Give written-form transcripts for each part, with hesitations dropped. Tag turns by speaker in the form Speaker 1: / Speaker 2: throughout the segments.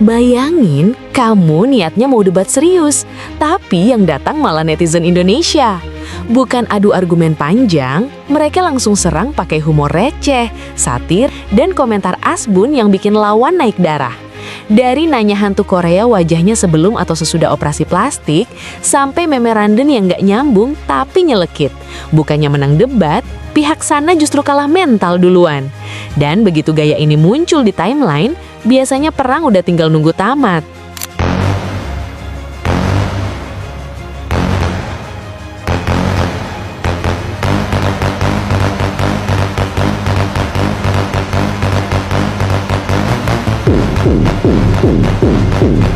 Speaker 1: Bayangin, kamu niatnya mau debat serius, tapi yang datang malah netizen Indonesia. Bukan adu argumen panjang, mereka langsung serang pakai humor receh, satir, dan komentar asbun yang bikin lawan naik darah. Dari nanya hantu Korea wajahnya sebelum atau sesudah operasi plastik, sampai meme random yang nggak nyambung tapi nyelekit. Bukannya menang debat, pihak sana justru kalah mental duluan. Dan begitu gaya ini muncul di timeline, biasanya perang udah tinggal nunggu tamat.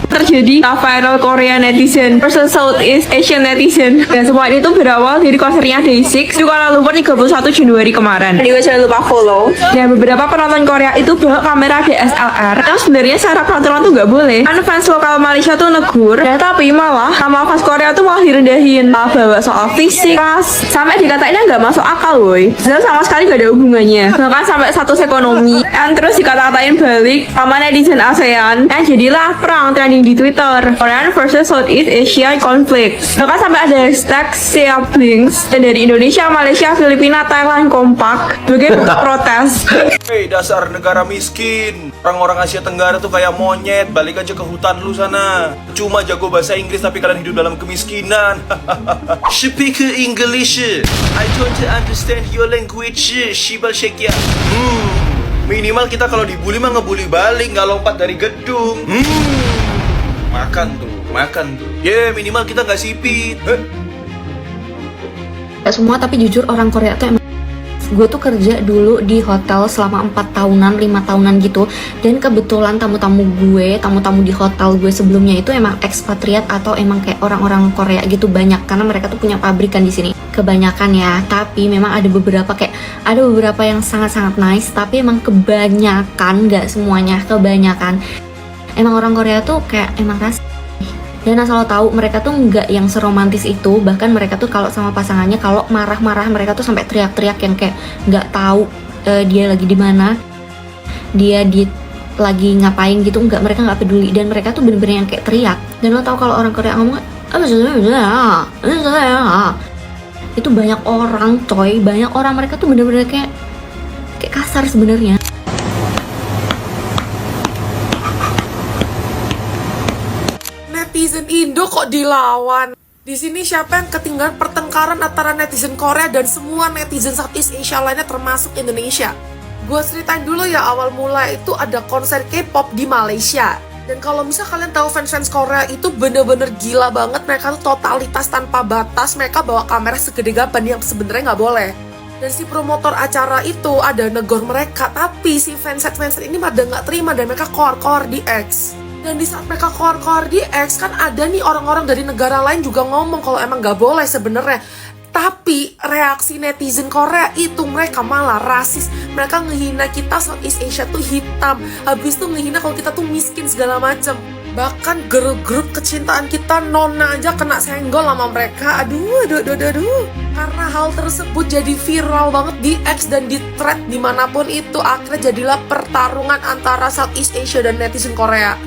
Speaker 2: Terjadi viral Korea netizen versus Southeast Asian netizen, dan semua itu berawal dari konsernya Day6 di Kuala Lumpur 31 Januari kemarin. Juga jangan lupa follow. Dan beberapa penonton Korea itu bawa kamera DSLR yang sebenarnya secara peraturan tuh nggak boleh. Kan fans lokal Malaysia tuh negur, dan tapi malah sama fans Korea tuh malah direndahin, bawa soal fisik, ras, sampai dikatainnya nggak masuk akal woy. Dan sama sekali nggak ada hubungannya. Bahkan sampai status ekonomi, dan terus dikata-katain balik sama netizen ASEAN, dan jadilah perang trending di Twitter, Korean versus Southeast Asia conflict. Bahkan sampai ada hashtag #SeaBlinks, dan dari Indonesia, Malaysia, Filipina, Thailand kompak sebagai protes.
Speaker 3: Hei dasar negara miskin, orang-orang Asia Tenggara tuh kayak monyet, balik aja ke hutan lu sana. Cuma jago bahasa Inggris tapi kalian hidup dalam kemiskinan. Speak English, I don't understand your language, Shibal Shekia. Minimal kita kalau dibully mah ngebully balik, nggak lompat dari gedung. Makan tuh. Minimal kita nggak sipit.
Speaker 4: Gak semua, tapi jujur orang Korea tuh emang. Gue tuh kerja dulu di hotel selama 4 tahunan, 5 tahunan gitu. Dan kebetulan tamu-tamu di hotel gue sebelumnya itu emang ekspatriat atau emang kayak orang-orang Korea gitu banyak. Karena mereka tuh punya pabrikan di sini. Kebanyakan ya, tapi memang ada beberapa yang sangat-sangat nice. Tapi emang kebanyakan, gak semuanya, kebanyakan emang orang Korea tuh kayak emang ras. Dan asal lo tahu, mereka tuh nggak yang seromantis itu. Bahkan mereka tuh kalau sama pasangannya, kalau marah-marah mereka tuh sampai teriak-teriak yang kayak nggak tahu dia lagi di mana, lagi ngapain gitu. Mereka nggak peduli, dan mereka tuh bener-bener yang kayak teriak. Dan lo tahu kalau orang Korea ngomong itu banyak orang coy, banyak orang, mereka tuh bener-bener kayak kasar sebenarnya.
Speaker 5: Netizen Indo kok dilawan? Di sini siapa yang ketinggalan pertengkaran antara netizen Korea dan semua netizen Southeast Asia lainnya termasuk Indonesia? Gue ceritain dulu ya, awal mula itu ada konser K-pop di Malaysia. Dan kalau misal kalian tahu fans-fans Korea itu bener-bener gila banget, mereka tuh totalitas tanpa batas, mereka bawa kamera segede gaban yang sebenarnya nggak boleh. Dan si promotor acara itu ada negor mereka, tapi si fans ini pada nggak terima dan mereka koar-koar di X. Dan di saat mereka koar-koar di X, kan ada nih orang-orang dari negara lain juga ngomong kalau emang gak boleh sebenarnya. Tapi reaksi netizen Korea itu mereka malah rasis. Mereka ngehina kita Southeast Asia tuh hitam. Habis itu ngehina kalau kita tuh miskin segala macem. Bahkan grup kecintaan kita Nona aja kena senggol sama mereka. Aduh. Karena hal tersebut jadi viral banget di X dan di thread dimanapun itu. Akhirnya jadilah pertarungan antara Southeast Asia dan netizen Korea.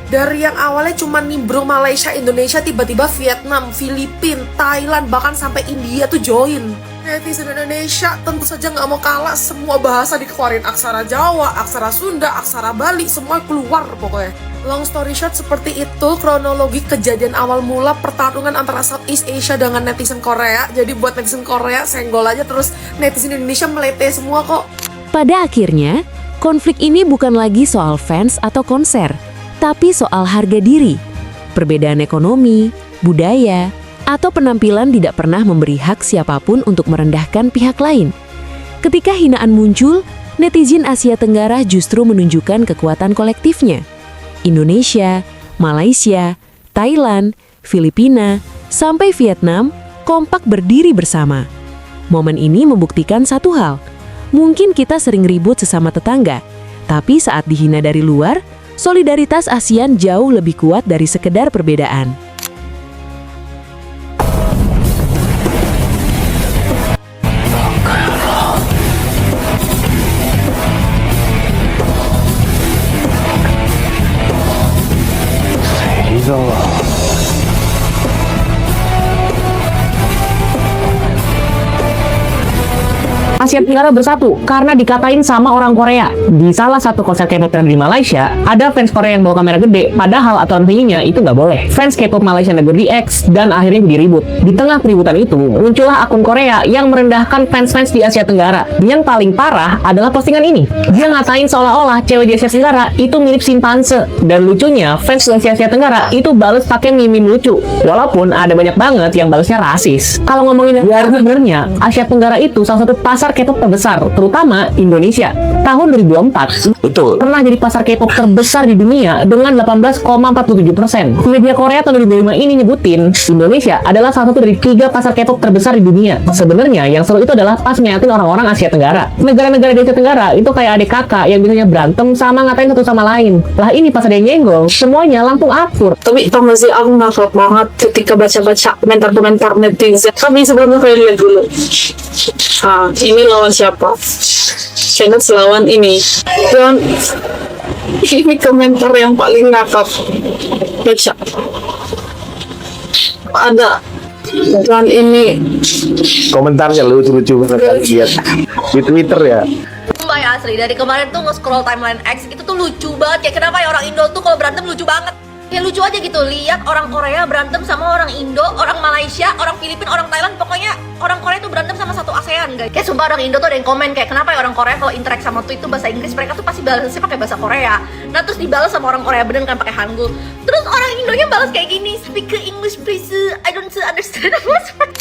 Speaker 5: Dari yang awalnya cuma nimbrung Malaysia, Indonesia, tiba-tiba Vietnam, Filipina, Thailand, bahkan sampai India tuh join. Netizen Indonesia tentu saja nggak mau kalah, semua bahasa dikeluarin, aksara Jawa, aksara Sunda, aksara Bali, semua keluar pokoknya. Long story short, seperti itu kronologi kejadian awal mula pertarungan antara Southeast Asia dengan netizen Korea. Jadi buat netizen Korea senggol aja, terus netizen Indonesia melete semua kok.
Speaker 1: Pada akhirnya, konflik ini bukan lagi soal fans atau konser, tapi soal harga diri, perbedaan ekonomi, budaya, atau penampilan tidak pernah memberi hak siapapun untuk merendahkan pihak lain. Ketika hinaan muncul, netizen Asia Tenggara justru menunjukkan kekuatan kolektifnya. Indonesia, Malaysia, Thailand, Filipina, sampai Vietnam kompak berdiri bersama. Momen ini membuktikan satu hal, mungkin kita sering ribut sesama tetangga, tapi saat dihina dari luar, solidaritas ASEAN jauh lebih kuat dari sekedar perbedaan.
Speaker 6: Asia Tenggara bersatu karena dikatain sama orang Korea. Di salah satu konser K-pop yang di Malaysia, ada fans Korea yang bawa kamera gede, padahal aturan tingginya itu nggak boleh. Fans K-pop Malaysia negur di X dan akhirnya jadi ribut. Di tengah keributan itu, muncullah akun Korea yang merendahkan fans-fans di Asia Tenggara. Yang paling parah adalah postingan ini. Dia ngatain seolah-olah cewek di Asia Tenggara itu mirip simpanse. Dan lucunya, fans di Asia Tenggara itu balas pakai meme lucu. Walaupun ada banyak banget yang balasnya rasis. Kalau ngomongin sebenarnya, Asia Tenggara itu salah satu pasar K-pop terbesar, terutama Indonesia. Tahun 2004,
Speaker 3: Betul.
Speaker 6: pernah jadi pasar K-pop terbesar di dunia dengan 18,47%. Media Korea tahun 2005 ini nyebutin Indonesia adalah salah satu dari 3 pasar K-pop terbesar di dunia. Sebenarnya yang seru itu adalah pas ngeliatin orang-orang Asia Tenggara. Negara-negara di Asia Tenggara itu kayak adik kakak yang biasanya berantem sama ngatain satu sama lain. Lah ini pas ada yang nyenggol, semuanya langsung akur.
Speaker 7: Tapi tau gak sih, aku ngakak banget ketika baca-baca komentar-komentar netizen. Kami sebelumnya kalian lihat dulu. Ini lawan siapa? Channel lawan ini. Dan ini komentar yang paling ngakak. Baca. Ada. Dan ini
Speaker 8: Komentarnya lucu-lucu banget lihat di Twitter ya.
Speaker 9: Sumpah ya, asli dari kemarin tuh nge-scroll timeline X itu tuh lucu banget ya. Kenapa ya orang Indo tuh kalau berantem lucu banget? Ya lucu aja gitu, lihat orang Korea berantem sama orang Indo, orang Malaysia, orang Filipina, orang Thailand. Pokoknya orang Korea tuh berantem sama satu ASEAN guys. Kayak sumpah orang Indo tuh ada yang komen kayak kenapa ya orang Korea kalau interact sama tuh itu bahasa Inggris, mereka tuh pasti balasnya pakai bahasa Korea. Nah terus dibalas sama orang Korea beneran kan pakai Hangul. Terus orang Indonya balas kayak gini, speak English please, I don't understand what's wrong.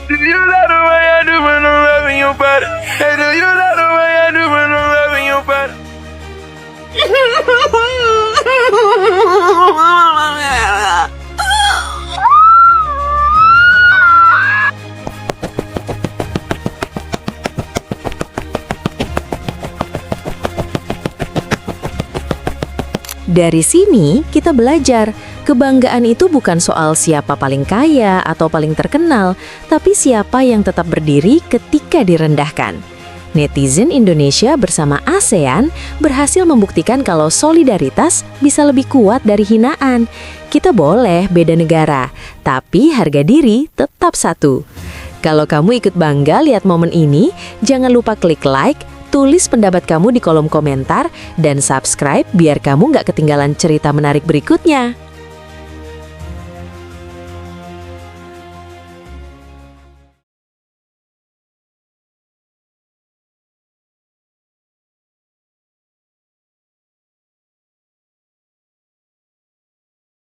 Speaker 3: Do you love the way I do when I'm loving your body? Hey, do you love the way I do when I'm loving your body?
Speaker 1: Dari sini kita belajar, kebanggaan itu bukan soal siapa paling kaya atau paling terkenal, tapi siapa yang tetap berdiri ketika direndahkan. Netizen Indonesia bersama ASEAN berhasil membuktikan kalau solidaritas bisa lebih kuat dari hinaan. Kita boleh beda negara, tapi harga diri tetap satu. Kalau kamu ikut bangga lihat momen ini, jangan lupa klik like, tulis pendapat kamu di kolom komentar, dan subscribe biar kamu nggak ketinggalan cerita menarik berikutnya.